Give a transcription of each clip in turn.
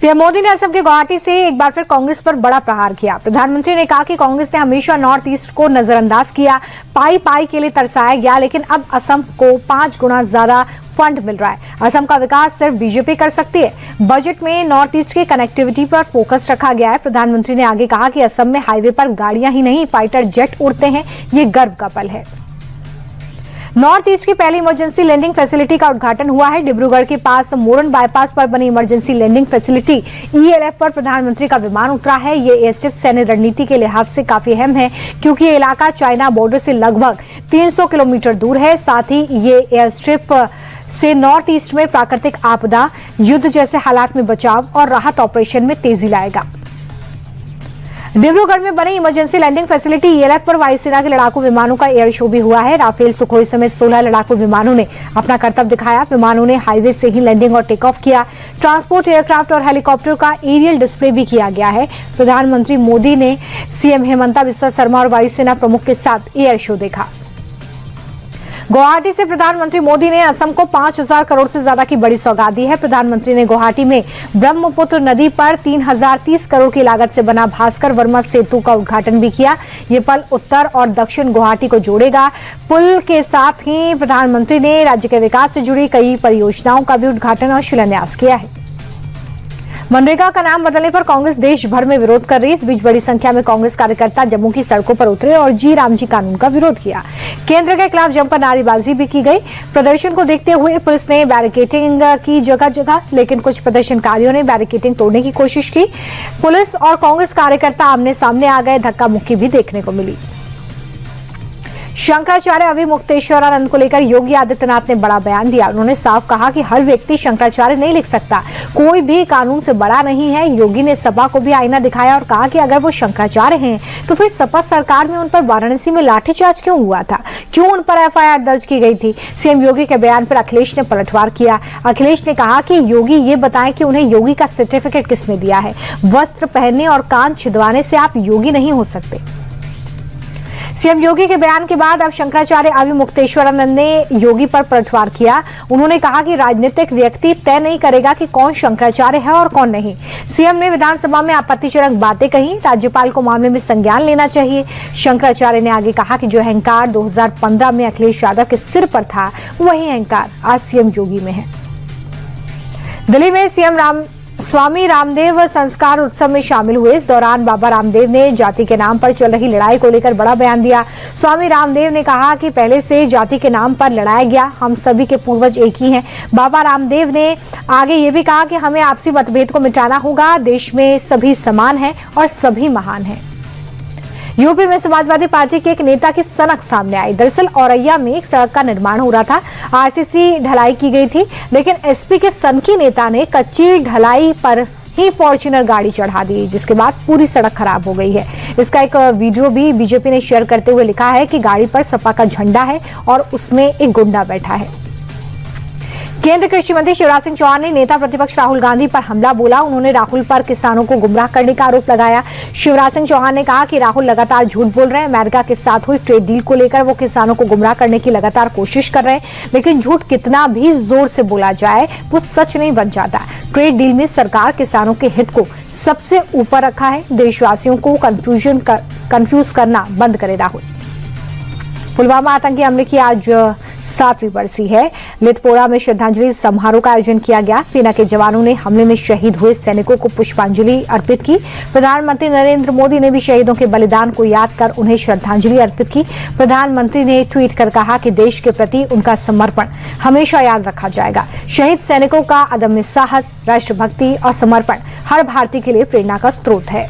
PM Modi ने असम के गुवाहाटी से एक बार फिर कांग्रेस पर बड़ा प्रहार किया। प्रधानमंत्री ने कहा कि कांग्रेस ने हमेशा नॉर्थ ईस्ट को नजरअंदाज किया, पाई पाई के लिए तरसाया गया, लेकिन अब असम को 5 गुना ज्यादा फंड मिल रहा है। असम का विकास सिर्फ बीजेपी कर सकती है। बजट में नॉर्थ ईस्ट की कनेक्टिविटी पर फोकस रखा गया है। प्रधानमंत्री ने आगे कहा कि असम में हाईवे पर गाड़ियां ही नहीं, फाइटर जेट उड़ते हैं, ये गर्व का पल है। नॉर्थ ईस्ट की पहली इमरजेंसी लैंडिंग फैसिलिटी का उद्घाटन हुआ है। डिब्रूगढ़ के पास मोरन बाईपास पर बनी इमरजेंसी लैंडिंग फैसिलिटी ELF पर प्रधानमंत्री का विमान उतरा है। ये एयर स्ट्रिप सैन्य रणनीति के लिहाज से काफी अहम है, क्योंकि ये इलाका चाइना बॉर्डर से लगभग 300 किलोमीटर दूर है। साथ ही ये एयर स्ट्रिप से नॉर्थ ईस्ट में प्राकृतिक आपदा, युद्ध जैसे हालात में बचाव और राहत ऑपरेशन में तेजी लाएगा। डिब्रूगढ़ में बनी इमरजेंसी लैंडिंग फैसिलिटी ELF पर वायुसेना के लड़ाकू विमानों का एयर शो भी हुआ है। राफेल, सुखोई समेत 16 लड़ाकू विमानों ने अपना करतब दिखाया। विमानों ने हाईवे से ही लैंडिंग और टेक ऑफ किया। ट्रांसपोर्ट एयरक्राफ्ट और हेलीकॉप्टर का एरियल डिस्प्ले भी किया गया है। प्रधानमंत्री मोदी ने CM हेमंता बिस्वा शर्मा और वायुसेना प्रमुख के साथ एयर शो देखा। गुवाहाटी से प्रधानमंत्री मोदी ने असम को 5000 करोड़ से ज्यादा की बड़ी सौगात दी है। प्रधानमंत्री ने गुवाहाटी में ब्रह्मपुत्र नदी पर 3030 करोड़ की लागत से बना भास्कर वर्मा सेतु का उद्घाटन भी किया। ये पुल उत्तर और दक्षिण गुवाहाटी को जोड़ेगा। पुल के साथ ही प्रधानमंत्री ने राज्य के विकास से जुड़ी कई परियोजनाओं का भी उद्घाटन और शिलान्यास किया है। मनरेगा का नाम बदलने पर कांग्रेस देश भर में विरोध कर रही है। इस बीच बड़ी संख्या में कांग्रेस कार्यकर्ता जम्मू की सड़कों पर उतरे और जी राम जी कानून का विरोध किया। केंद्र के खिलाफ जमकर नारेबाजी भी की गई। प्रदर्शन को देखते हुए पुलिस ने बैरिकेडिंग की जगह जगह, लेकिन कुछ प्रदर्शनकारियों ने बैरिकेडिंग तोड़ने की कोशिश की। पुलिस और कांग्रेस कार्यकर्ता आमने सामने आ गए। धक्का मुक्की भी देखने को मिली। शंकराचार्य अविमुक्तेश्वरानंद को लेकर योगी आदित्यनाथ ने बड़ा बयान दिया। उन्होंने साफ कहा कि हर व्यक्ति शंकराचार्य नहीं लिख सकता, कोई भी कानून से बड़ा नहीं है। योगी ने सपा को भी आईना दिखाया और कहा कि अगर वो शंकराचार्य हैं तो फिर सपा सरकार में उन पर वाराणसी में लाठीचार्ज क्यों हुआ था, क्यों उन पर FIR दर्ज की गई थी। CM योगी के बयान पर अखिलेश ने पलटवार किया। अखिलेश ने कहा कि योगी ये बताएं कि उन्हें योगी का सर्टिफिकेट किसने दिया है। वस्त्र पहनने और कान छिदवाने से आप योगी नहीं हो सकते। CM योगी के बयान के बाद अब शंकराचार्य अविमुक्तेश्वरानंद ने योगी पर पलटवार किया। उन्होंने कहा कि राजनीतिक व्यक्ति तय नहीं करेगा कि कौन शंकराचार्य है और कौन नहीं। CM ने विधानसभा में आपत्तिजनक बातें कही। राज्यपाल को मामले में संज्ञान लेना चाहिए। शंकराचार्य ने आगे कहा कि जो अहंकार 2015 में अखिलेश यादव के सिर पर था, वही अहंकार आज CM योगी में है। दिल्ली में CM स्वामी रामदेव संस्कार उत्सव में शामिल हुए। इस दौरान बाबा रामदेव ने जाति के नाम पर चल रही लड़ाई को लेकर बड़ा बयान दिया। स्वामी रामदेव ने कहा कि पहले से जाति के नाम पर लड़ाया गया, हम सभी के पूर्वज एक ही हैं। बाबा रामदेव ने आगे ये भी कहा कि हमें आपसी मतभेद को मिटाना होगा। देश में सभी समान हैं और सभी महान हैं। यूपी में समाजवादी पार्टी के एक नेता की सनक सामने आई। दरअसल औरैया में एक सड़क का निर्माण हो रहा था। RCC ढलाई की गई थी, लेकिन SP के सनकी नेता ने कच्ची ढलाई पर ही फॉर्च्यूनर गाड़ी चढ़ा दी, जिसके बाद पूरी सड़क खराब हो गई है। इसका एक वीडियो भी बीजेपी ने शेयर करते हुए लिखा है कि गाड़ी पर सपा का झंडा है और उसमें एक गुंडा बैठा है। केंद्रीय कृषि मंत्री शिवराज सिंह चौहान ने नेता प्रतिपक्ष राहुल गांधी पर हमला बोला। उन्होंने राहुल पर किसानों को गुमराह करने का आरोप लगाया। शिवराज सिंह चौहान ने कहा कि राहुल लगातार झूठ बोल रहे हैं। अमेरिका के साथ हुई ट्रेड डील को लेकर वो किसानों को गुमराह करने की लगातार कोशिश कर रहे हैं, लेकिन झूठ कितना भी जोर से बोला जाए वो सच नहीं बन जाता। ट्रेड डील में सरकार किसानों के हित को सबसे ऊपर रखा है। देशवासियों को कंफ्यूज करना बंद करे राहुल। पुलवामा आतंकी हमले की आज 7वीं बरसी है। लितपोरा में श्रद्धांजलि समारोह का आयोजन किया गया। सेना के जवानों ने हमले में शहीद हुए सैनिकों को पुष्पांजलि अर्पित की। प्रधानमंत्री नरेंद्र मोदी ने भी शहीदों के बलिदान को याद कर उन्हें श्रद्धांजलि अर्पित की। प्रधानमंत्री ने ट्वीट कर कहा कि देश के प्रति उनका समर्पण हमेशा याद रखा जाएगा। शहीद सैनिकों का अदम्य साहस, राष्ट्रभक्ति और समर्पण हर भारतीय के लिए प्रेरणा का स्रोत है।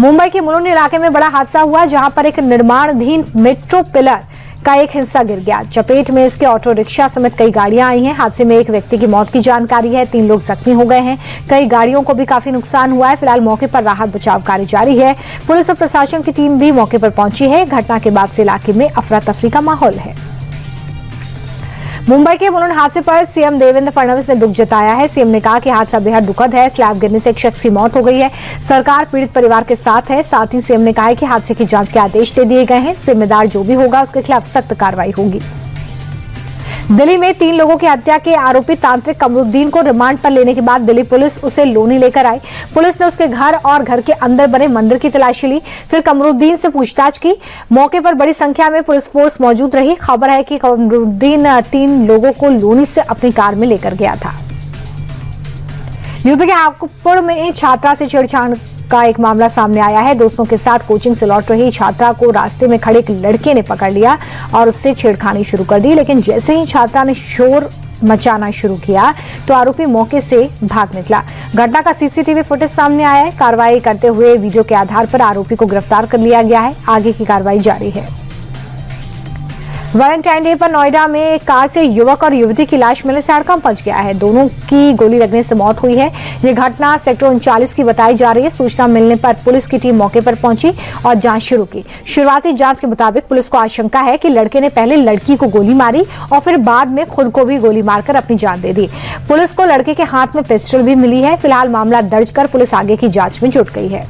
मुंबई के मुलुंड इलाके में बड़ा हादसा हुआ, जहां पर एक निर्माणाधीन मेट्रो पिलर का एक हिस्सा गिर गया। चपेट में इसके ऑटो रिक्शा समेत कई गाड़ियां आई हैं। हादसे में एक व्यक्ति की मौत की जानकारी है। 3 लोग जख्मी हो गए हैं। कई गाड़ियों को भी काफी नुकसान हुआ है। फिलहाल मौके पर राहत बचाव कार्य जारी है। पुलिस और प्रशासन की टीम भी मौके पर पहुंची है। घटना के बाद से इलाके में अफरा तफरी का माहौल है। मुंबई के मुलुंड हादसे पर CM देवेंद्र फडणवीस ने दुख जताया है। CM ने कहा कि हादसा बेहद दुखद है। स्लैब गिरने से एक शख्स की मौत हो गई है। सरकार पीड़ित परिवार के साथ है। साथ ही CM ने कहा है कि हादसे की जांच के आदेश दे दिए गए हैं। जिम्मेदार जो भी होगा उसके खिलाफ सख्त कार्रवाई होगी। दिल्ली में 3 लोगों की हत्या के आरोपी तांत्रिक कमरुद्दीन को रिमांड पर लेने के बाद दिल्ली पुलिस उसे लोनी लेकर आई। पुलिस ने उसके घर और घर के अंदर बने मंदिर की तलाशी ली, फिर कमरुद्दीन से पूछताछ की। मौके पर बड़ी संख्या में पुलिस फोर्स मौजूद रही। खबर है कि कमरुद्दीन 3 लोगों को लोनी से अपनी कार में लेकर गया था। यूपी के हापुड़ में छात्रा से छेड़छाड़ का एक मामला सामने आया है। दोस्तों के साथ कोचिंग से लौट रही छात्रा को रास्ते में खड़े एक लड़के ने पकड़ लिया और उससे छेड़खानी शुरू कर दी, लेकिन जैसे ही छात्रा ने शोर मचाना शुरू किया तो आरोपी मौके से भाग निकला। घटना का सीसीटीवी फुटेज सामने आया है। कार्रवाई करते हुए वीडियो के आधार पर आरोपी को गिरफ्तार कर लिया गया है। आगे की कार्रवाई जारी है। वैलेंटाइन डे पर नोएडा में एक कार से युवक और युवती की लाश मिलने से हड़कंप मच गया है। दोनों की गोली लगने से मौत हुई है। ये घटना सेक्टर 39 की बताई जा रही है। सूचना मिलने पर पुलिस की टीम मौके पर पहुंची और जांच शुरू की। शुरुआती जांच के मुताबिक पुलिस को आशंका है कि लड़के ने पहले लड़की को गोली मारी और फिर बाद में खुद को भी गोली मारकर अपनी जान दे दी। पुलिस को लड़के के हाथ में पिस्टल भी मिली है। फिलहाल मामला दर्ज कर पुलिस आगे की जांच में जुट गई है।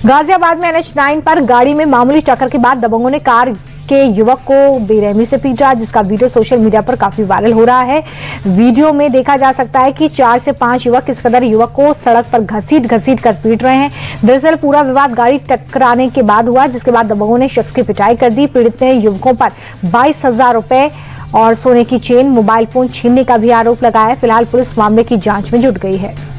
गाजियाबाद में NH9 पर गाड़ी में मामूली टक्कर के बाद दबंगों ने कार के युवक को बेरहमी से पीटा, जिसका वीडियो सोशल मीडिया पर काफी वायरल हो रहा है। वीडियो में देखा जा सकता है कि 4 से 5 युवक इस कदर युवक को सड़क पर घसीट कर पीट रहे हैं। दरअसल पूरा विवाद गाड़ी टकराने के बाद हुआ, जिसके बाद दबंगों ने शख्स की पिटाई कर दी। पीड़ित ने युवकों पर 22,000 रुपए और सोने की चेन, मोबाइल फोन छीनने का भी आरोप लगाया। फिलहाल पुलिस मामले की जांच में जुट गई है।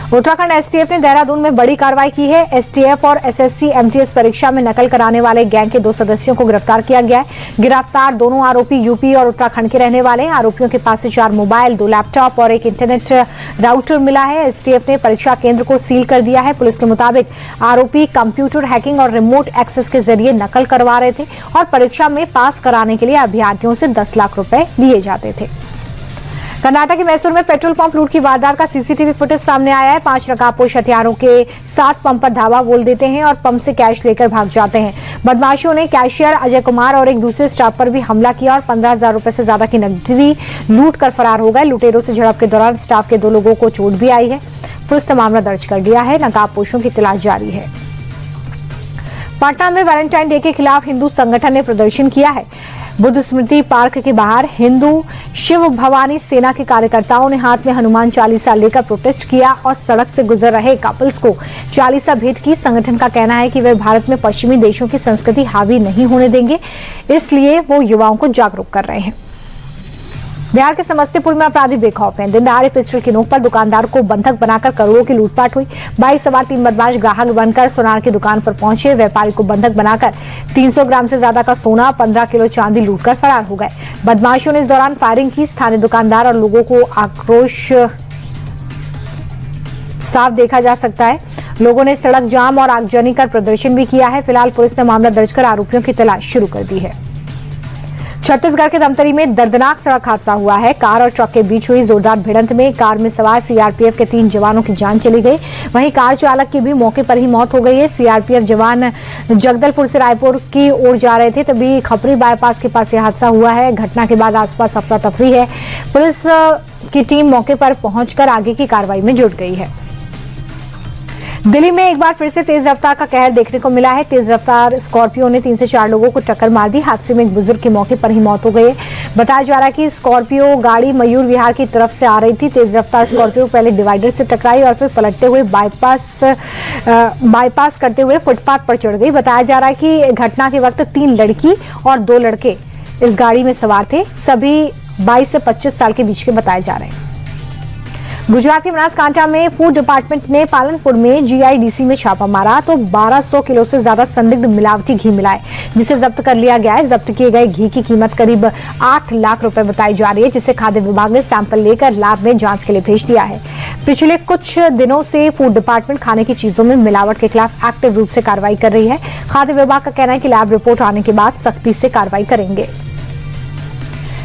उत्तराखंड एसटीएफ ने देहरादून में बड़ी कार्रवाई की है। एसटीएफ और एसएससी एमटीएस परीक्षा में नकल कराने वाले गैंग के 2 सदस्यों को गिरफ्तार किया गया है। गिरफ्तार दोनों आरोपी यूपी और उत्तराखंड के रहने वाले हैं। आरोपियों के पास से 4 मोबाइल, 2 लैपटॉप और एक इंटरनेट राउटर मिला है। एसटीएफ ने परीक्षा केंद्र को सील कर दिया है। पुलिस के मुताबिक आरोपी कंप्यूटर हैकिंग और रिमोट एक्सेस के जरिए नकल करवा रहे थे और परीक्षा में पास कराने के लिए अभ्यर्थियों से 10 लाख रुपए लिए जाते थे। कर्नाटक के मैसूर में पेट्रोल पंप लूट की वारदात का सीसीटीवी फुटेज सामने आया है। 5 नकाबपोश हथियारों के साथ पंप पर धावा बोल देते हैं और पंप से कैश लेकर भाग जाते हैं। बदमाशों ने कैशियर अजय कुमार और एक दूसरे स्टाफ पर भी हमला किया और 15,000 रुपए से ज्यादा की नकदी लूट कर फरार हो गए। लुटेरों से झड़प के दौरान स्टाफ के 2 लोगों को चोट भी आई है। पुलिस ने मामला दर्ज कर लिया है। नकाबपोशों की तलाश जारी है। पटना में वैलेंटाइन डे के खिलाफ हिंदू संगठन ने प्रदर्शन किया है। बुद्ध स्मृति पार्क के बाहर हिंदू शिव भवानी सेना के कार्यकर्ताओं ने हाथ में हनुमान चालीसा लेकर प्रोटेस्ट किया और सड़क से गुजर रहे कपल्स को चालीसा भेंट की। संगठन का कहना है कि वे भारत में पश्चिमी देशों की संस्कृति हावी नहीं होने देंगे, इसलिए वो युवाओं को जागरूक कर रहे हैं। बिहार के समस्तीपुर में अपराधी बेखौफ हैं। दिन दहाड़े पिस्टल की नोक पर दुकानदार को बंधक बनाकर करोड़ों की लूटपाट हुई। बाइक सवार 3 बदमाश ग्राहक बनकर सोनार की दुकान पर पहुंचे। व्यापारी को बंधक बनाकर 300 ग्राम से ज्यादा का सोना, 15 किलो चांदी लूटकर फरार हो गए। बदमाशों ने इस दौरान फायरिंग की। स्थानीय दुकानदार और लोगों को आक्रोश साफ देखा जा सकता है। लोगों ने सड़क जाम और आगजनी कर प्रदर्शन भी किया है। फिलहाल पुलिस ने मामला दर्ज कर आरोपियों की तलाश शुरू कर दी है। छत्तीसगढ़ के धमतरी में दर्दनाक सड़क हादसा हुआ है। कार और ट्रक के बीच हुई जोरदार भिड़ंत में कार में सवार सीआरपीएफ के 3 जवानों की जान चली गई। वहीं कार चालक की भी मौके पर ही मौत हो गई है। सीआरपीएफ जवान जगदलपुर से रायपुर की ओर जा रहे थे, तभी खपरी बाईपास के पास यह हादसा हुआ है। घटना के बाद आसपास अफरा तफरी है। पुलिस की टीम मौके पर पहुंचकर आगे की कार्रवाई में जुट गई है। दिल्ली में एक बार फिर से तेज रफ्तार का कहर देखने को मिला है। तेज रफ्तार स्कॉर्पियो ने 3 से 4 लोगों को टक्कर मार दी। हादसे में एक बुजुर्ग की मौके पर ही मौत हो गई है। बताया जा रहा है कि स्कॉर्पियो गाड़ी मयूर विहार की तरफ से आ रही थी। तेज रफ्तार स्कॉर्पियो पहले डिवाइडर से टकराई और फिर पलटते हुए बाईपास करते हुए फुटपाथ पर चढ़ गई। बताया जा रहा है कि घटना के वक्त 3 लड़की और 2 लड़के इस गाड़ी में सवार थे। सभी 22 से 25 साल के बीच के बताए जा रहे हैं। गुजरात के बनासकांठा में फूड डिपार्टमेंट ने पालनपुर में जीआईडीसी में छापा मारा तो 1200 किलो से ज्यादा संदिग्ध मिलावटी घी मिला है, जिसे जब्त कर लिया गया है। जब्त किए गए घी की कीमत करीब 8 लाख रुपए बताई जा रही है, जिसे खाद्य विभाग ने सैंपल लेकर लैब में जांच के लिए भेज दिया है। पिछले कुछ दिनों से फूड डिपार्टमेंट खाने की चीजों में मिलावट के खिलाफ एक्टिव रूप से कार्रवाई कर रही है। खाद्य विभाग का कहना है कि लैब रिपोर्ट आने के बाद सख्ती से कार्रवाई करेंगे।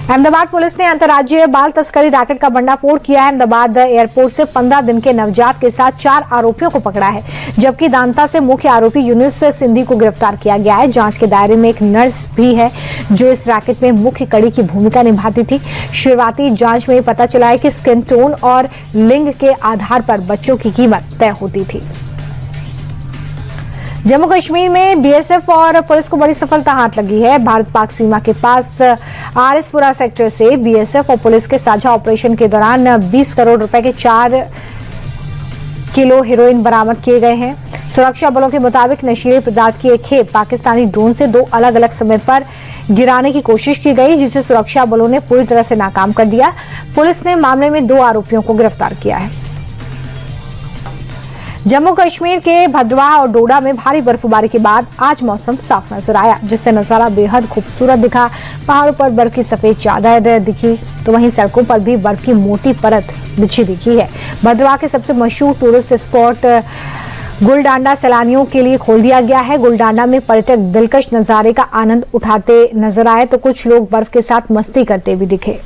अहमदाबाद पुलिस ने अंतर्राज्यीय बाल तस्करी रैकेट का भंडाफोड़ किया है। अहमदाबाद एयरपोर्ट से 15 दिन के नवजात के साथ 4 आरोपियों को पकड़ा है, जबकि दांता से मुख्य आरोपी यूनुस सिंधी को गिरफ्तार किया गया है। जांच के दायरे में एक नर्स भी है जो इस रैकेट में मुख्य कड़ी की भूमिका निभाती थी। शुरुआती जांच में पता चला है कि स्किन टोन और लिंग के आधार पर बच्चों की कीमत तय होती थी। जम्मू कश्मीर में बीएसएफ और पुलिस को बड़ी सफलता हाथ लगी है। भारत पाक सीमा के पास आरएसपुरा सेक्टर से बीएसएफ और पुलिस के साझा ऑपरेशन के दौरान 20 करोड़ रुपए के 4 किलो हेरोइन बरामद किए गए हैं। सुरक्षा बलों के मुताबिक नशीले पदार्थ की एक खेप पाकिस्तानी ड्रोन से 2 अलग अलग समय पर गिराने की कोशिश की गई, जिसे सुरक्षा बलों ने पूरी तरह से नाकाम कर दिया। पुलिस ने मामले में 2 आरोपियों को गिरफ्तार किया है। जम्मू कश्मीर के भद्रवाह और डोडा में भारी बर्फबारी के बाद आज मौसम साफ नजर आया, जिससे नजारा बेहद खूबसूरत दिखा। पहाड़ों पर बर्फ की सफेद चादर दिखी, तो वहीं सड़कों पर भी बर्फ की मोटी परत बिछी दिखी है। भद्रवाह के सबसे मशहूर टूरिस्ट स्पॉट गुलडांडा सैलानियों के लिए खोल दिया गया है। गुलडांडा में पर्यटक दिलकश नजारे का आनंद उठाते नजर आए, तो कुछ लोग बर्फ के साथ मस्ती करते भी दिखे।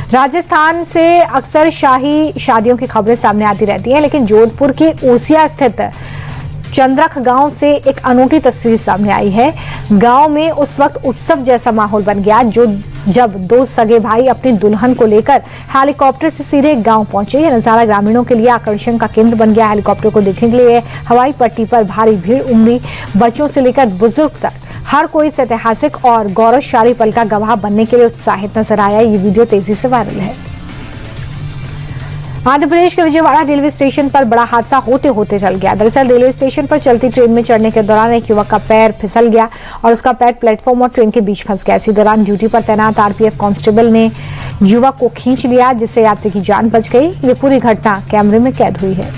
राजस्थान से अक्सर शाही शादियों की खबरें सामने आती रहती हैं, लेकिन जोधपुर के ओसिया स्थित चंद्रख गांव से एक अनोखी तस्वीर सामने आई है। गांव में उस वक्त उत्सव जैसा माहौल बन गया जब 2 सगे भाई अपनी दुल्हन को लेकर हेलीकॉप्टर से सीधे गांव पहुंचे। यह नजारा ग्रामीणों के लिए आकर्षण का केंद्र बन गया। हेलीकॉप्टर को देखने के लिए हवाई पट्टी पर भारी भीड़ उमड़ी। बच्चों से लेकर बुजुर्ग तक हर कोई इस ऐतिहासिक और गौरवशाली पल का गवाह बनने के लिए उत्साहित नजर आया। ये वीडियो तेजी से वायरल है। आंध्र प्रदेश के विजयवाड़ा रेलवे स्टेशन पर बड़ा हादसा होते होते चल गया। दरअसल रेलवे स्टेशन पर चलती ट्रेन में चढ़ने के दौरान एक युवक का पैर फिसल गया और उसका पैर प्लेटफॉर्म और ट्रेन के बीच फंस गया। इसी दौरान ड्यूटी पर तैनात आरपीएफ कांस्टेबल ने युवक को खींच लिया, जिससे यात्री की जान बच गई। ये पूरी घटना कैमरे में कैद हुई है।